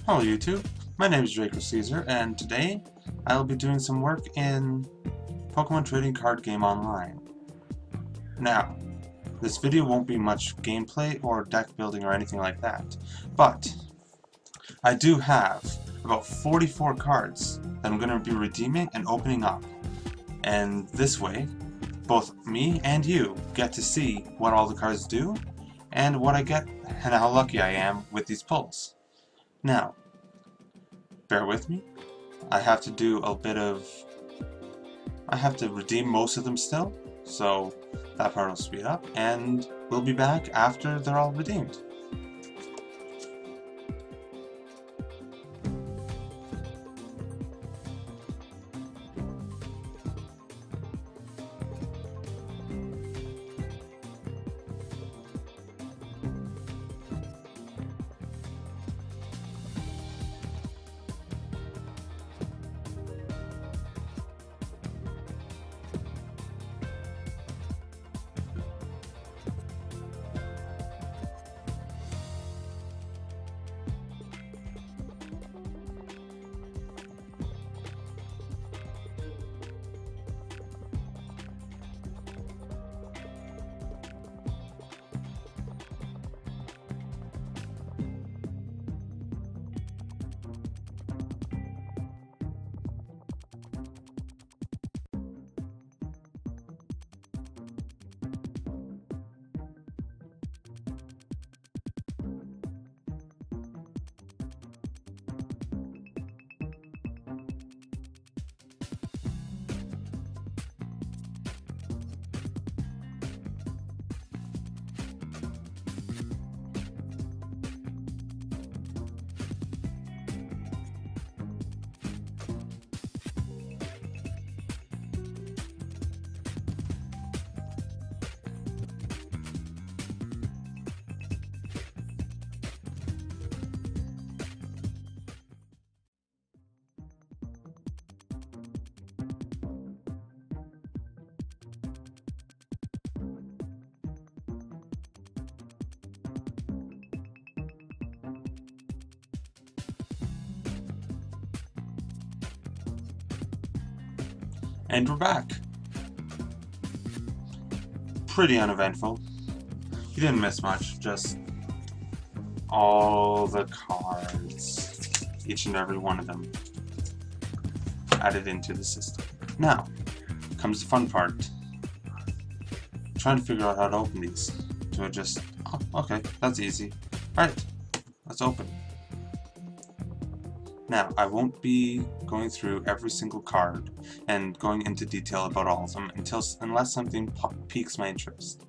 Hello YouTube, my name is Draco Caesar, and today I will be doing some work in Pokemon Trading Card Game Online. Now, this video won't be much gameplay or deck building or anything like that, but I do have about 44 cards that I'm going to be redeeming and opening up, and this way, both me and you get to see what all the cards do, and what I get, and how lucky I am with these pulls. Now, bear with me. I have to do a bit of... I have to redeem most of them still, so that part will speed up, and we'll be back after they're all redeemed. And we're back. Pretty uneventful. You didn't miss much, just all the cards, each and every one of them, added into the system. Now, comes the fun part. Trying to figure out how to open these. Do I just... oh, okay, that's easy. Alright, let's open. Now, I won't be going through every single card and going into detail about all of them unless something piques my interest.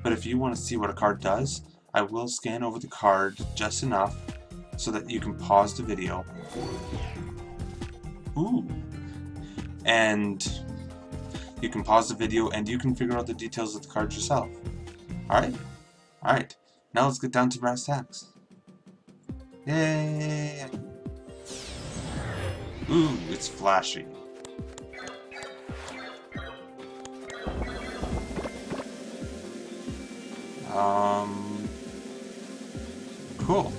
But if you want to see what a card does, I will scan over the card just enough so that you can pause the video. Ooh! And you can pause the video and you can figure out the details of the card yourself. Alright? Alright, now let's get down to brass tacks. Yay! Ooh, it's flashy. Cool.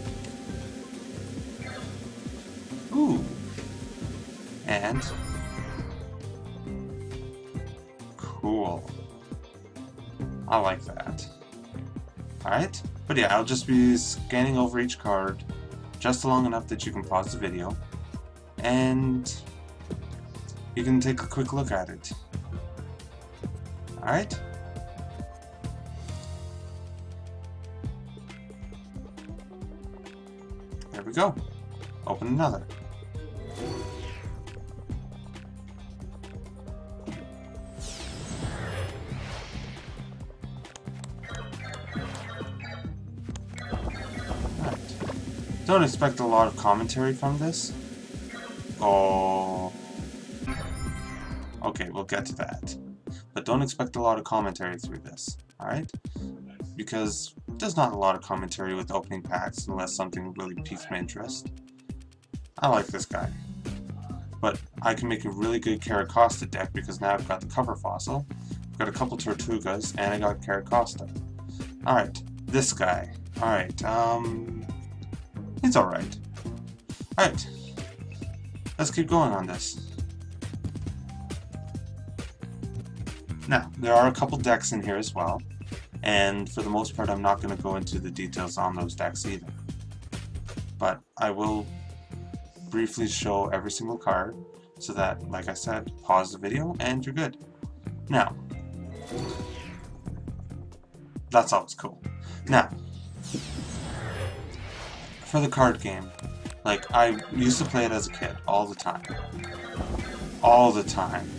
Ooh. And cool. I like that. Alright? But yeah, I'll just be scanning over each card just long enough that you can pause the video. And you can take a quick look at it. Alright? There we go. Open another. Alright. Don't expect a lot of commentary from this. Oh. Okay, we'll get to that. But don't expect a lot of commentary through this, alright? Because there's not a lot of commentary with opening packs unless something really piques my interest. I like this guy. But I can make a really good Carracosta deck because now I've got the cover fossil, I've got a couple Tortugas, and I got Carracosta. Alright, this guy. Alright, he's alright. Alright, let's keep going on this. Now, there are a couple decks in here as well, and for the most part I'm not going to go into the details on those decks either. But I will briefly show every single card, so that, like I said, pause the video and you're good. Now, that's always cool. Now, for the card game, like, I used to play it as a kid, all the time. All the time.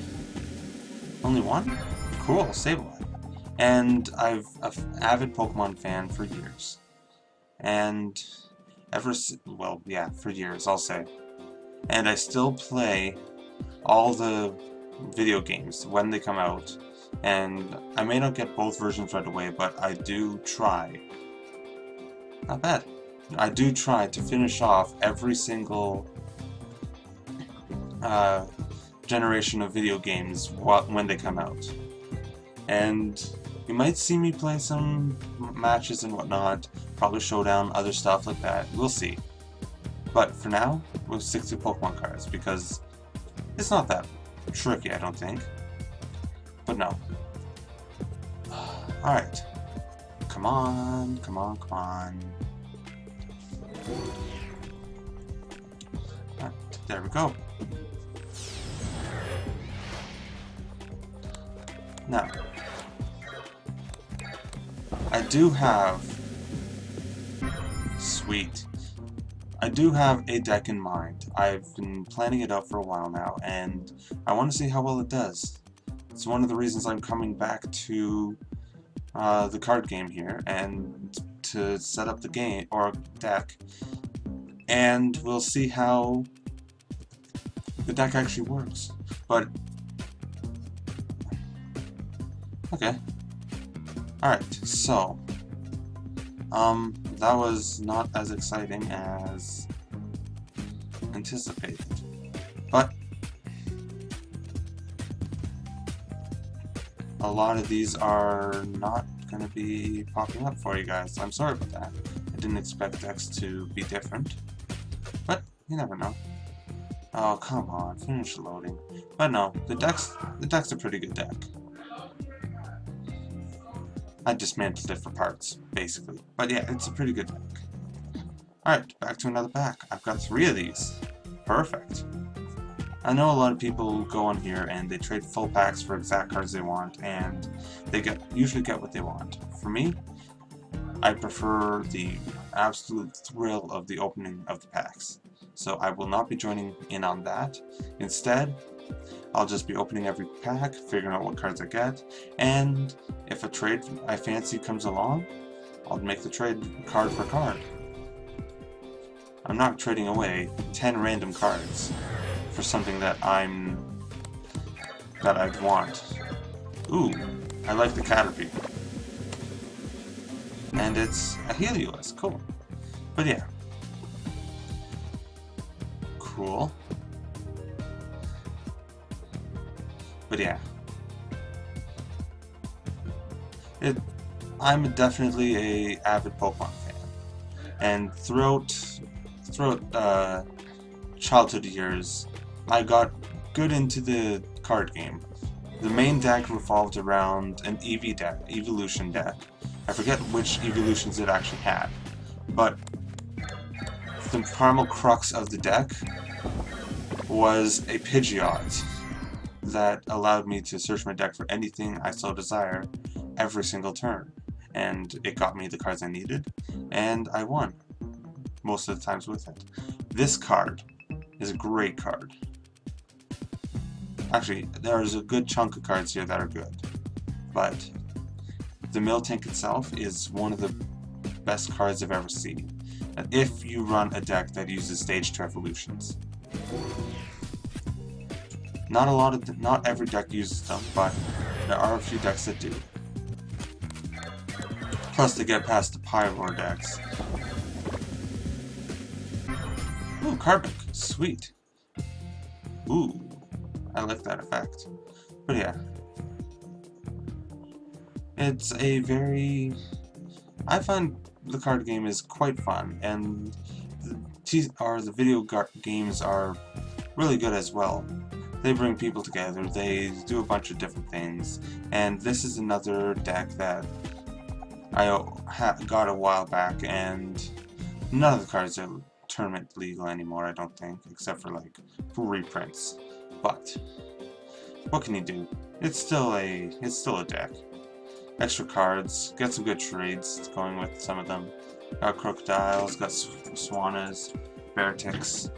Only one? Cool, Sableye. And I've an avid Pokemon fan for years. And well, yeah, for years, I'll say. And I still play all the video games when they come out. And I may not get both versions right away, but I do try. Not bad. I do try to finish off every single generation of video games when they come out. And you might see me play some matches and whatnot, probably Showdown, other stuff like that. We'll see. But for now, we'll stick to Pokemon cards because it's not that tricky, I don't think. But no. Alright. Come on, come on, come on. Alright, there we go. Now, I do have... Sweet. I do have a deck in mind. I've been planning it out for a while now, and I want to see how well it does. It's one of the reasons I'm coming back to the card game here, and to set up the game, or deck, and we'll see how the deck actually works. But, okay. Alright, so, that was not as exciting as anticipated, but a lot of these are not going to be popping up for you guys. I'm sorry about that. I didn't expect decks to be different, but you never know. Oh, come on, finish loading. But no, the deck's a pretty good deck. I dismantled it for parts, basically. But yeah, it's a pretty good deck. Alright, back to another pack. I've got 3 of these. Perfect. I know a lot of people go on here and they trade full packs for exact cards they want, and they usually get what they want. For me, I prefer the absolute thrill of the opening of the packs. So I will not be joining in on that. Instead, I'll just be opening every pack, figuring out what cards I get, and if a trade I fancy comes along, I'll make the trade card for card. I'm not trading away 10 random cards for something that I'd want. Ooh, I like the Caterpie. And it's a Helios, cool. But yeah. Cool. But yeah. I'm definitely a avid Pokemon fan. And throughout childhood years, I got good into the card game. The main deck revolved around an evolution deck. I forget which evolutions it actually had, but the primal crux of the deck was a Pidgeot that allowed me to search my deck for anything I so desire every single turn. And it got me the cards I needed, and I won most of the times with it. This card is a great card. Actually, there's a good chunk of cards here that are good, but the Miltank itself is one of the best cards I've ever seen, if you run a deck that uses Stage 2 evolutions. Not every deck uses them, but there are a few decks that do. Plus they get past the Pyroar decks. Ooh, Carbink, sweet. Ooh, I like that effect. But yeah. It's a very... I find the card game is quite fun, and the video games are really good as well. They bring people together, they do a bunch of different things, and this is another deck that I got a while back, and none of the cards are tournament legal anymore, I don't think, except for like reprints. But what can you do? It's still a deck. Extra cards, get some good trades going with some of them. Got Crocodiles, got Swannas, Bearticks.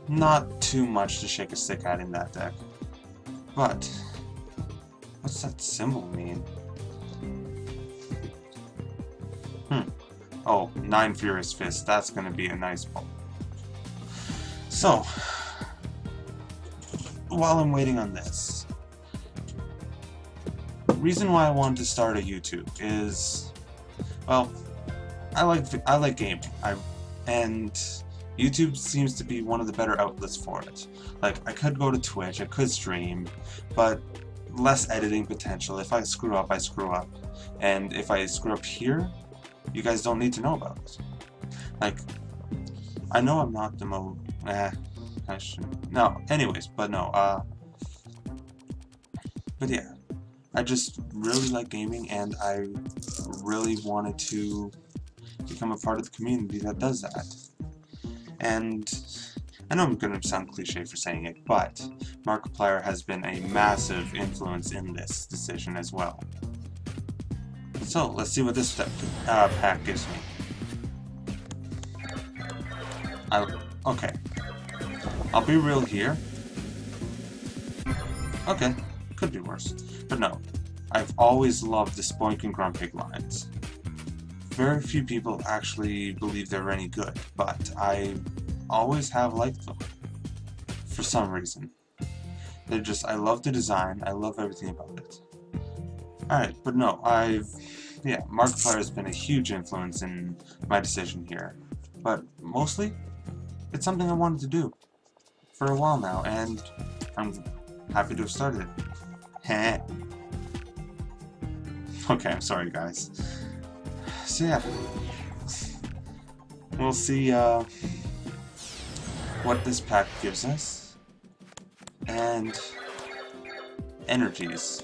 Not too much to shake a stick at in that deck. But what's that symbol mean? Oh, 9 Furious Fists. That's gonna be a nice pull. So, while I'm waiting on this, the reason why I wanted to start a YouTube is, well, I like gaming, and YouTube seems to be one of the better outlets for it. Like, I could go to Twitch, I could stream, but less editing potential. If I screw up, I screw up, and if I screw up here, you guys don't need to know about it. Like, I know I'm not the most. I shouldn't. No, anyways, but no. But yeah, I just really like gaming, and I really wanted to become a part of the community that does that. And I know I'm going to sound cliche for saying it, but Markiplier has been a massive influence in this decision as well. So, let's see what this pack gives me. Okay. I'll be real here. Okay, could be worse. But no, I've always loved the Spoink and Grumpig lines. Very few people actually believe they're any good, but I always have liked them. For some reason. They're just, I love the design, I love everything about it. Alright, but no, Markiplier has been a huge influence in my decision here. But mostly, it's something I wanted to do for a while now, and I'm happy to have started it. Heh. Okay, I'm sorry guys. So yeah, we'll see what this pack gives us. And energies.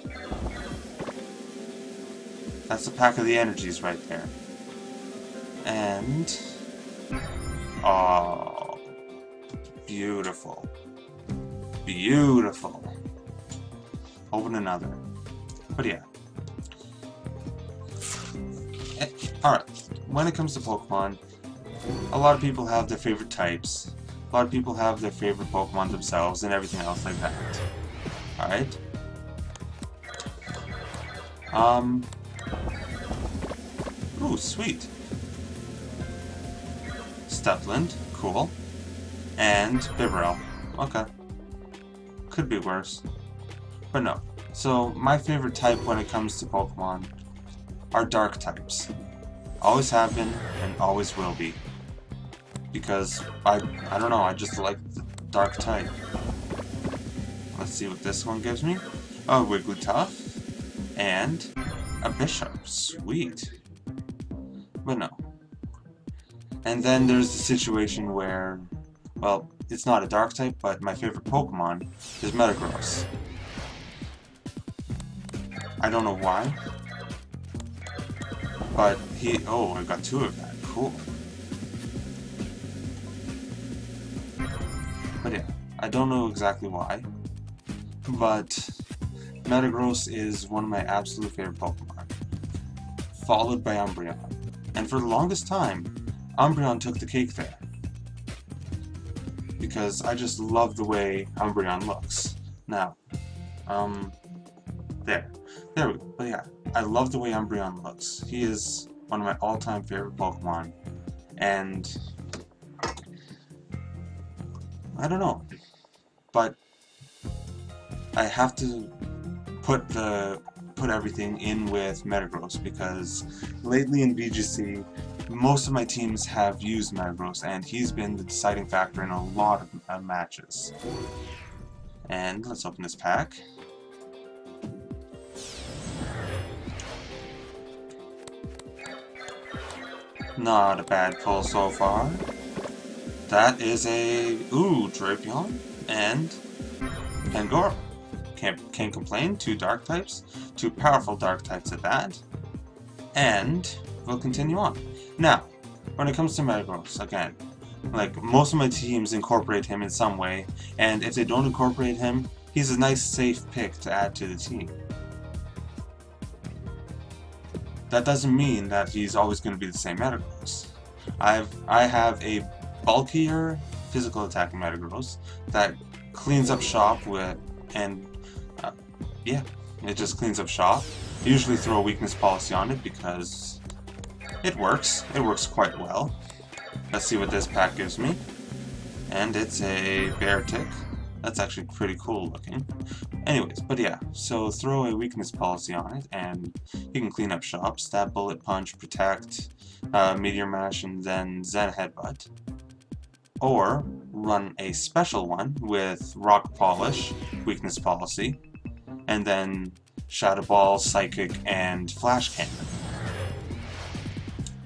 That's the pack of the energies right there. And oh, beautiful. Beautiful. Open another. But yeah. Alright, when it comes to Pokemon, a lot of people have their favorite types. A lot of people have their favorite Pokemon themselves and everything else like that. Alright. Ooh, sweet. Stepland, cool. And Bibarel. Okay. Could be worse. But no. So, my favorite type when it comes to Pokemon are dark types. Always have been, and always will be. Because, I don't know, I just like the dark type. Let's see what this one gives me. A Wigglytuff, and a Bishop. Sweet. But no. And then there's the situation where, well, it's not a dark type, but my favorite Pokemon is Metagross. I don't know why. But oh, I got 2 of that. Cool. But yeah, I don't know exactly why. But Metagross is one of my absolute favorite Pokemon. Followed by Umbreon. And for the longest time, Umbreon took the cake there. Because I just love the way Umbreon looks. Now, there we go. But yeah, I love the way Umbreon looks. He is one of my all-time favorite Pokemon. And I don't know. But I have to put everything in with Metagross, because lately in VGC, most of my teams have used Metagross, and he's been the deciding factor in a lot of matches. And let's open this pack. Not a bad pull so far. That is a Drapion and Pangoro. Can't complain. 2 dark types, 2 powerful dark types at that. And we'll continue on. Now, when it comes to Metagross, again, like most of my teams incorporate him in some way, and if they don't incorporate him, he's a nice safe pick to add to the team. That doesn't mean that he's always going to be the same Metagross. I have a bulkier physical attacking Metagross that cleans up shop with, and yeah, it just cleans up shop. I usually throw a weakness policy on it because it works. It works quite well. Let's see what this pack gives me. And it's a Beartic. That's actually pretty cool looking. Anyways, but yeah, so throw a weakness policy on it, and you can clean up shop, stab, bullet, punch, protect, meteor mash, and then Zen headbutt. Or run a special one with rock polish, weakness policy, and then shadow ball, psychic, and flash cannon.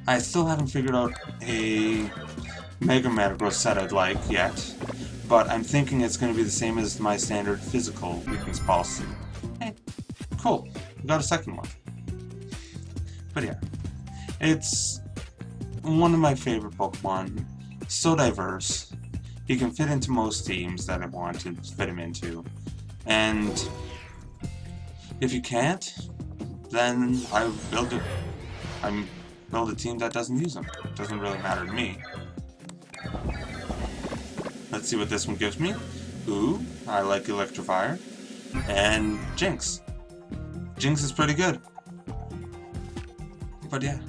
I still haven't figured out a Mega Metagross set I'd like yet, but I'm thinking it's going to be the same as my standard physical weakness policy. Hey, cool, we got a second one. But yeah, it's one of my favorite Pokemon, so diverse. He can fit into most teams that I want to fit him into, and if you can't, then I build a team that doesn't use him. It doesn't really matter to me. Let's see what this one gives me. I like Electivire. And Jinx. Jinx is pretty good. But yeah.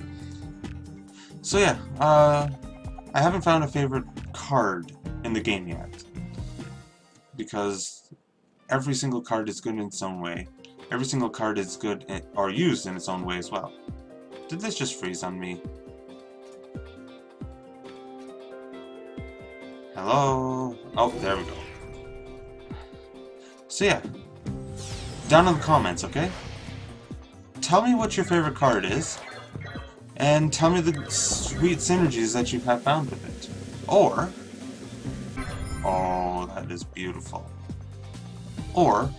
So yeah, I haven't found a favorite card in the game yet. Because every single card is good in its own way. Every single card is good or used in its own way as well. Did this just freeze on me? Hello? Oh, there we go. So yeah, down in the comments, okay? Tell me what your favorite card is, and tell me the sweet synergies that you have found with it. Or, oh, that is beautiful. Or,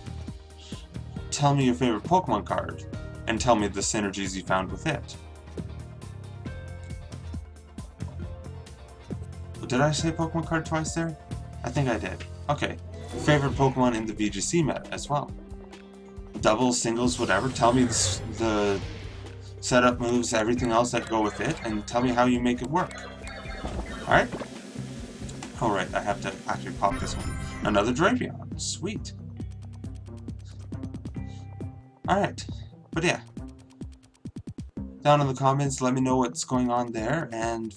tell me your favorite Pokemon card, and tell me the synergies you found with it. Did I say Pokemon card twice there? I think I did. Okay. Favorite Pokemon in the VGC meta as well. Doubles, singles, whatever. Tell me the setup moves, everything else that go with it, and tell me how you make it work. Alright? Alright, I have to actually pop this one. Another Drapion. Sweet. Alright. But yeah. Down in the comments, let me know what's going on there, and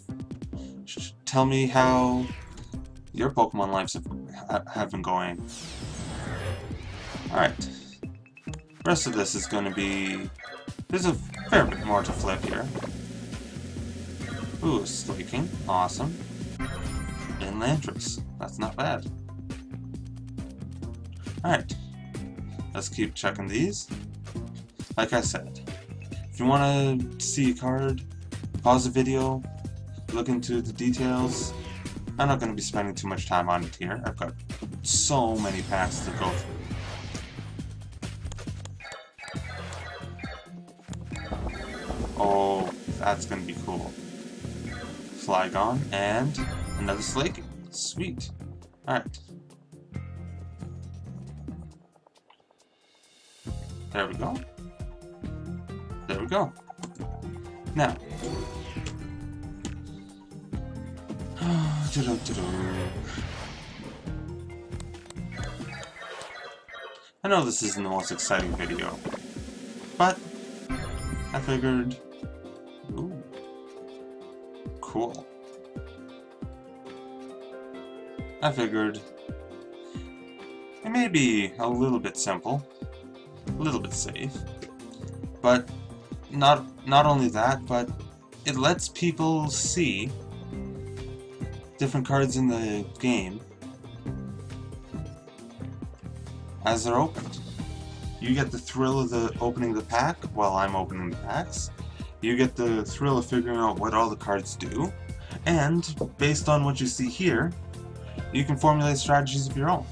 tell me how your Pokemon lives have been going. Alright. The rest of this is going to be... There's a fair bit more to flip here. Ooh, Slaking. Awesome. And Lantras. That's not bad. Alright. Let's keep checking these. Like I said, if you want to see a card, pause the video, look into the details. I'm not going to be spending too much time on it here. I've got so many packs to go through. Oh, that's going to be cool. Flygon and another Slaking. Sweet. Alright. There we go. There we go. Now. I know this isn't the most exciting video, but I figured, ooh, cool. I figured it may be a little bit simple, a little bit safe, but not only that, but it lets people see different cards in the game as they're opened. You get the thrill of opening the pack while I'm opening the packs. You get the thrill of figuring out what all the cards do, And based on what you see here, you can formulate strategies of your own.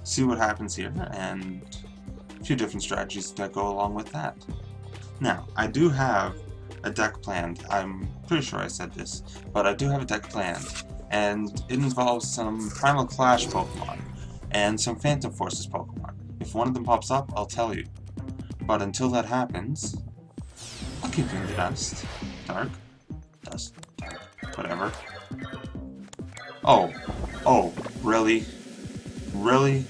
See what happens here, and a few different strategies that go along with that. Now, I do have a deck planned. I'm pretty sure I said this, but I do have a deck planned, and it involves some Primal Clash Pokemon and some Phantom Forces Pokemon. If one of them pops up, I'll tell you. But until that happens, I'll keep you in the dust. Dark. Dust. Dark. Whatever. Oh, really? Really?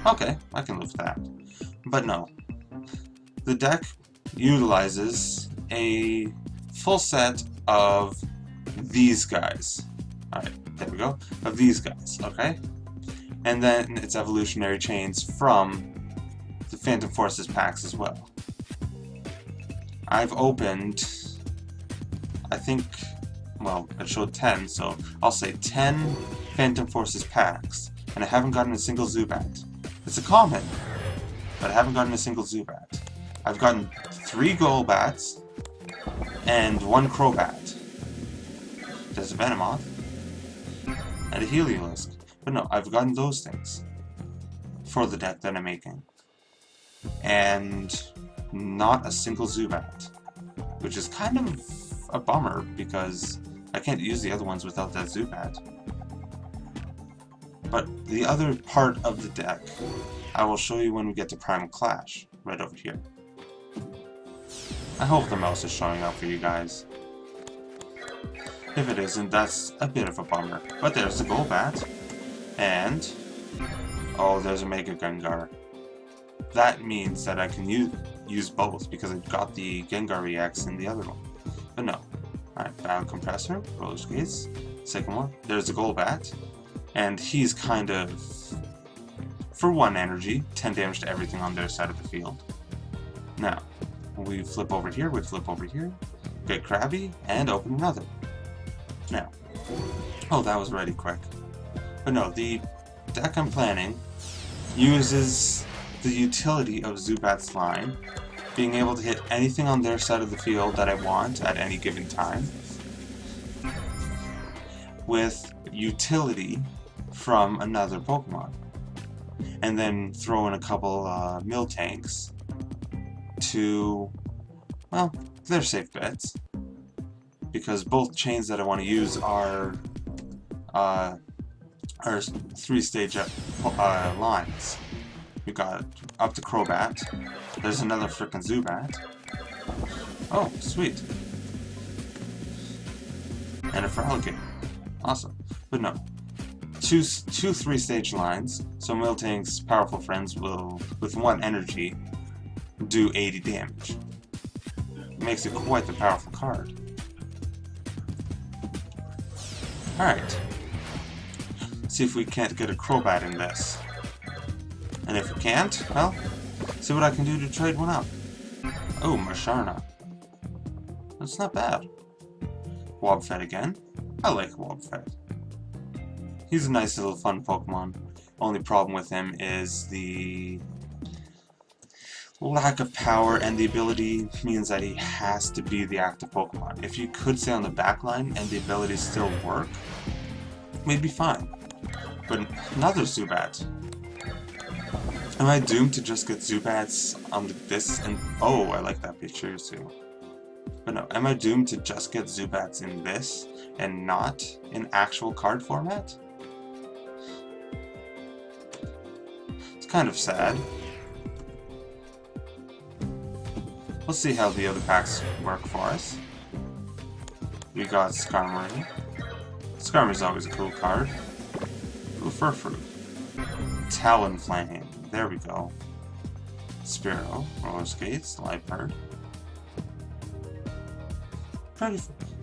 Okay, I can live with that. But no. The deck utilizes a full set of these guys. Alright, there we go. Of these guys, okay? And then its evolutionary chains from the Phantom Forces packs as well. I've opened, I think, well, it showed 10, so I'll say 10 Phantom Forces packs, and I haven't gotten a single Zubat. It's a common, but I haven't gotten a single Zubat. I've gotten 3 Golbats and 1 Crobat. There's a Venomoth and a Heliolisk. But no, I've gotten those things for the deck that I'm making. And not a single Zubat, which is kind of a bummer because I can't use the other ones without that Zubat. But the other part of the deck I will show you when we get to Primal Clash, right over here. I hope the mouse is showing up for you guys. If it isn't, that's a bit of a bummer. But there's the Golbat, and oh, there's a Mega Gengar. That means that I can use both because I've got the Gengar EX in the other one. But no. Alright, Battle Compressor, Roller Skates, Sycamore. There's the Golbat, and he's kind of, for 1 energy, 10 damage to everything on their side of the field. Now, we flip over here, get Krabby, and open another. Now, oh, that was already quick. But no, the deck I'm planning uses the utility of Zubat's line, being able to hit anything on their side of the field that I want at any given time, with utility from another Pokemon. And then throw in a couple Miltanks to, well, they're safe bets. Because both chains that I want to use are 3-stage lines. We got up to Crobat. There's another frickin' Zubat. Oh, sweet. And a Feraligatr. Awesome. But no. Two 3-stage lines, so Miltank's powerful friends will, with 1 energy, do 80 damage. Makes it quite the powerful card. Alright. See if we can't get a Crobat in this. And if we can't, well, see what I can do to trade one up. Oh, Musharna. That's not bad. Wobbuffet again. I like Wobbuffet. He's a nice little fun Pokemon. Only problem with him is the lack of power, and the ability means that he has to be the active Pokemon. If you could stay on the back line and the abilities still work, we'd be fine. But another Zubat. Am I doomed to just get Zubats on this? And oh, I like that picture too. But no, am I doomed to just get Zubats in this and not in actual card format? It's kind of sad. We'll see how the other packs work for us. We got Skarmory. Skarmory's always a cool card. Ooh, Furfrou. Talonflame. There we go. Spearow. Roller Skates. Liepard.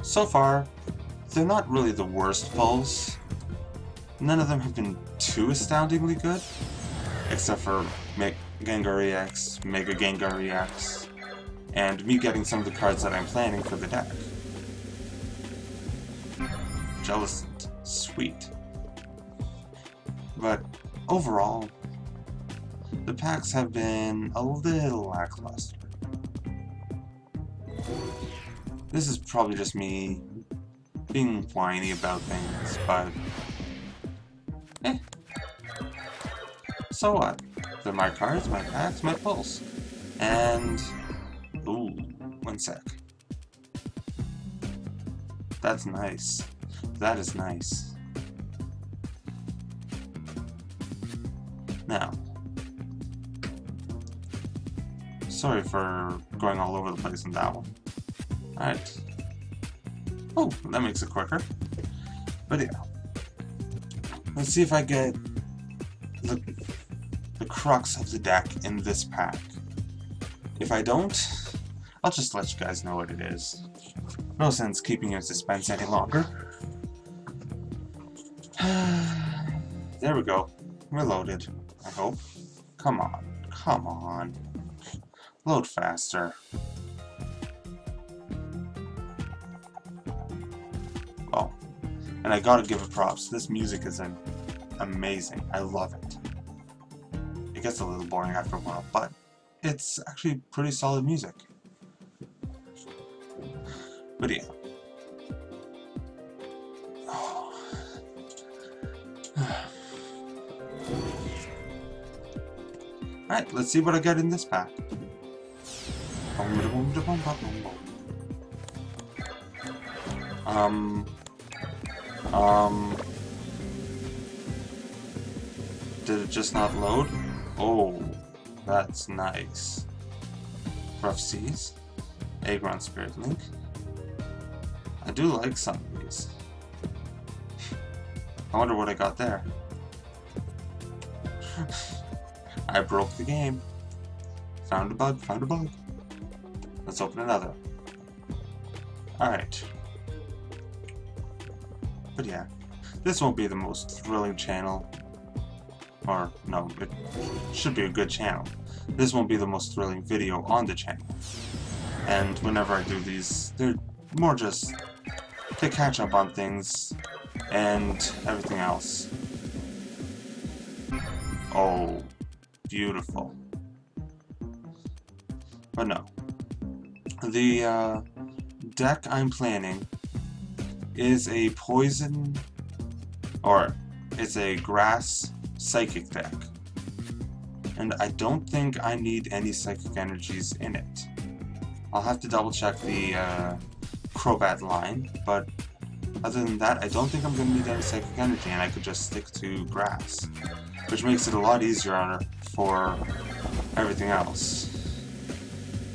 So far, they're not really the worst pulls. None of them have been too astoundingly good. Except for Gengar EX, Mega Gengar EX, and me getting some of the cards that I'm planning for the deck. Jellicent. Sweet. But overall, the packs have been a little lackluster. This is probably just me being whiny about things, but so what? They're my cards, my packs, my pulls. And ooh, 1 sec. That's nice. That is nice. Now, sorry for going all over the place in that one. Alright. Oh, that makes it quicker. But yeah. Let's see if I get the crux of the deck in this pack. If I don't, I'll just let you guys know what it is. No sense keeping you in suspense any longer. There we go. We're loaded, I hope. Come on. Come on. Load faster. Oh. And I gotta give it props. This music is amazing. I love it. It gets a little boring after a while, but it's actually pretty solid music. But yeah. Alright, let's see what I get in this pack. Did it just not load? Oh, that's nice. Rough Seas, Aggron Spirit Link. I do like some of these. I wonder what I got there. I broke the game. Found a bug, found a bug. Let's open another. Alright. But yeah, this won't be the most thrilling channel. Or, no, it should be a good channel. This won't be the most thrilling video on the channel. And whenever I do these, they're more just to catch up on things and everything else. Oh, beautiful. But no. The deck I'm planning is a poison, or it's a grass psychic deck. And I don't think I need any psychic energies in it. I'll have to double check the Crobat line, but other than that, I don't think I'm going to need any psychic energy, and I could just stick to grass, which makes it a lot easier for everything else.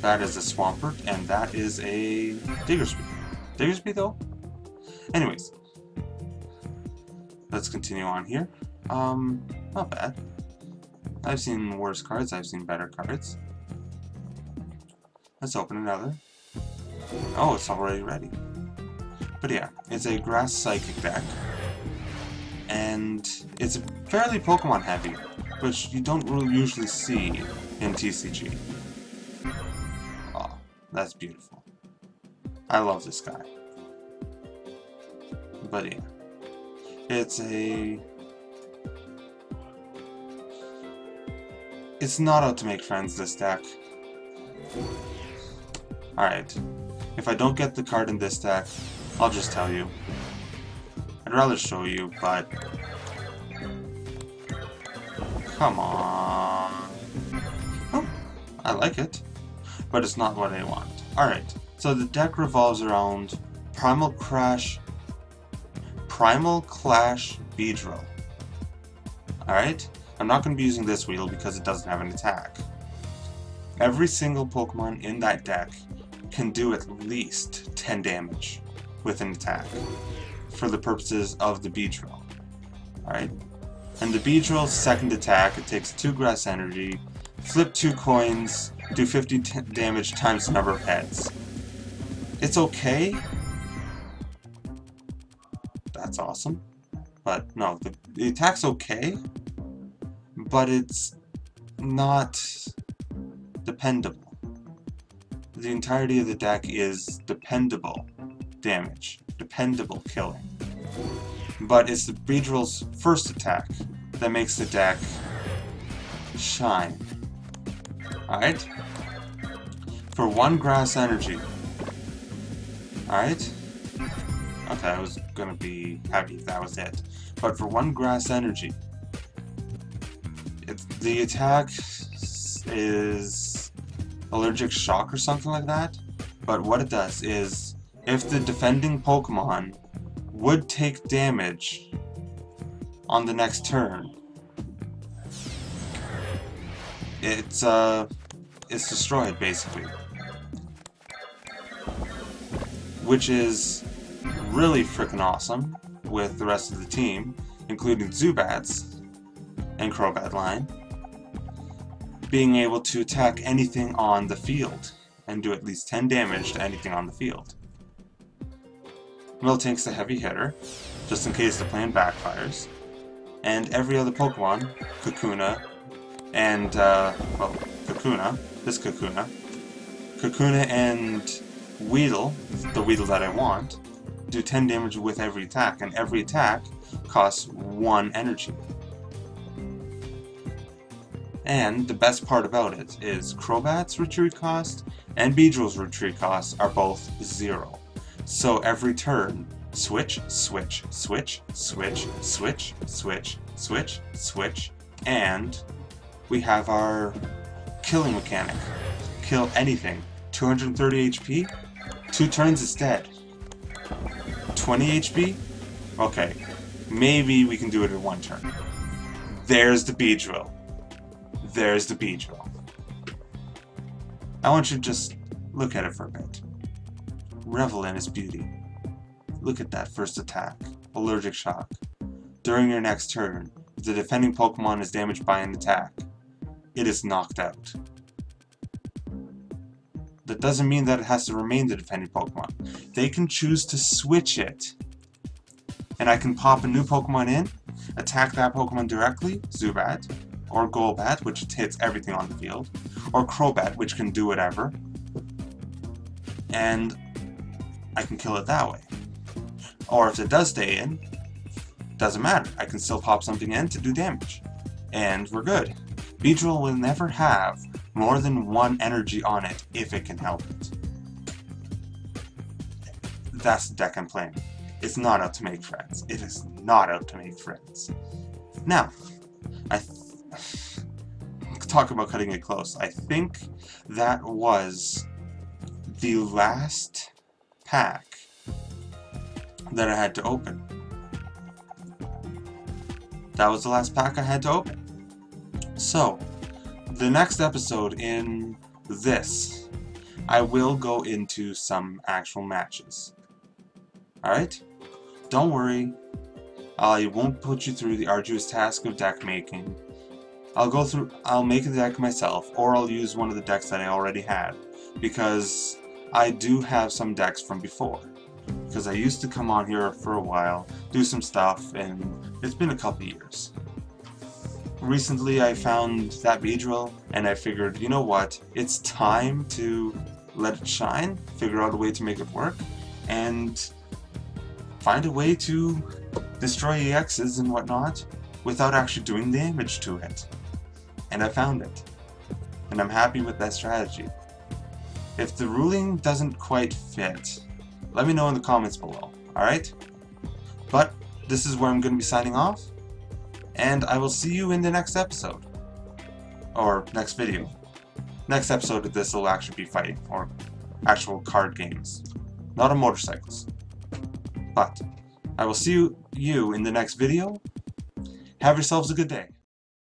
That is a Swampert, and that is a Diggersby. Diggersby, though? Anyways, let's continue on here. Not bad. I've seen worse cards, I've seen better cards. Let's open another. Oh, it's already ready. But yeah, it's a grass psychic deck. And it's fairly Pokemon heavy, which you don't really usually see in TCG. Oh, that's beautiful. I love this guy. But yeah, it's not out to make friends, this deck. Alright, if I don't get the card in this deck, I'll just tell you. I'd rather show you, but come on. Oh, I like it, but it's not what I want. Alright, so the deck revolves around Primal Clash Beedrill. Alright, I'm not going to be using this wheel because it doesn't have an attack. Every single Pokemon in that deck can do at least 10 damage with an attack for the purposes of the Beedrill. Alright? And the Beedrill's second attack, it takes 2 grass energy, flip 2 coins, do 50 damage times the number of heads. It's okay. That's awesome. But no, the attack's okay, but it's not dependable. The entirety of the deck is dependable damage, dependable killing. But it's the Beedrill's first attack that makes the deck shine. Alright? For 1 grass energy. Alright? Okay, I was gonna be happy if that was it. But for 1 grass energy, the attack is allergic shock or something like that. But what it does is, if the defending Pokemon would take damage on the next turn, it's destroyed basically, which is really freaking awesome with the rest of the team, including Zubats and Crobat line, being able to attack anything on the field and do at least 10 damage to anything on the field. Miltank's the heavy hitter, just in case the plan backfires, and every other Pokemon, Kakuna, and, well, Kakuna, this Kakuna, and Weedle, the Weedle that I want, do 10 damage with every attack, and every attack costs 1 energy. And the best part about it is Crobat's retreat cost and Beedrill's retreat costs are both 0. So every turn, switch, switch, switch, switch, switch, switch, switch, switch, and we have our killing mechanic. Kill anything. 230 HP? 2 turns is dead. 20 HP? Okay, maybe we can do it in 1 turn. There's the Beedrill. There's the Beedrill. I want you to just look at it for a bit. Revel in its beauty. Look at that first attack. Allergic shock. During your next turn, if the defending Pokemon is damaged by an attack, it is knocked out. That doesn't mean that it has to remain the defending Pokemon. They can choose to switch it. And I can pop a new Pokemon in, attack that Pokemon directly, Zubat, or Golbat, which hits everything on the field, or Crobat, which can do whatever, and I can kill it that way. Or if it does stay in, doesn't matter. I can still pop something in to do damage. And we're good. Beedrill will never have more than 1 energy on it if it can help it. That's the deck I'm playing. It's not out to make friends. It is not out to make friends. Now, talk about cutting it close. I think that was the last pack that I had to open. That was the last pack I had to open. So, the next episode in this, I will go into some actual matches. Alright? Don't worry. I won't put you through the arduous task of deck making. I'll make a deck myself, or I'll use one of the decks that I already had, because I do have some decks from before. Because I used to come on here for a while, do some stuff, and it's been a couple years. Recently I found that Beedrill, and I figured, you know what, it's time to let it shine, figure out a way to make it work, and find a way to destroy EXs and whatnot without actually doing damage to it. And I found it. And I'm happy with that strategy. If the ruling doesn't quite fit, let me know in the comments below, alright? But this is where I'm going to be signing off, and I will see you in the next episode. Or next video. Next episode of this will actually be fighting, or actual card games. Not on motorcycles. But I will see you in the next video. Have yourselves a good day.